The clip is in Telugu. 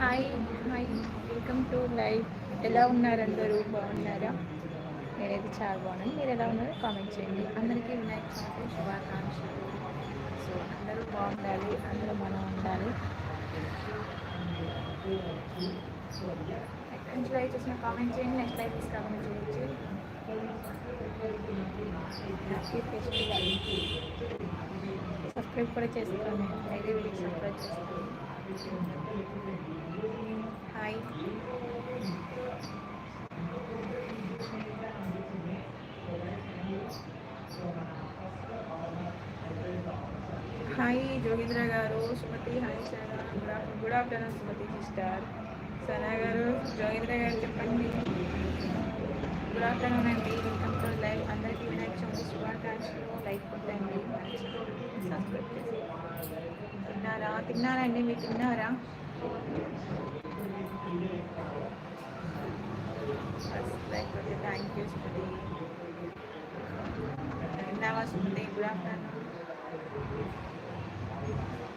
Hi hi welcome to live. ఎలా ఉన్నారు అందరూ? బాగున్నారా? నేనైతే చాలా బాగున్నాను. మీరు ఎలా ఉన్నారో కామెంట్ చేయండి. అందరికీ వినాయక చవితి శుభాకాంక్షలు. సో అందరూ బాగుండాలి, అందరూ మనం ఉండాలి. ఎక్కడి నుంచి లైవ్ చేసిన కామెంట్ చేయండి. నెక్స్ట్ లైవ్ తీసి కామెంట్ చేయొచ్చు. Happy festival. సబ్స్క్రైబ్ కూడా చేసుకోండి. డైలీ వీడియో సబ్స్క్రైబ్ చేసుకోండి. Hi hi Jogendra garu, Sumathi. Hi Sana. Good afternoon Sumathi sister. Sana garu, Jogendra garu చెప్పండి. గుడ్ ఆఫ్టర్నూన్ అండి. Welcome to live. అందరికీ వినాయక చవితి శుభాకాంక్షలు. లైక్ కొట్టండి, సబ్స్క్రైబ్ చేసి. తిన్నారా అండి? మీరు తిన్నారా? లైక్ కొట్టి థ్యాంక్ యూ సుమతి. విన్నావా సుమతి? Good afternoon.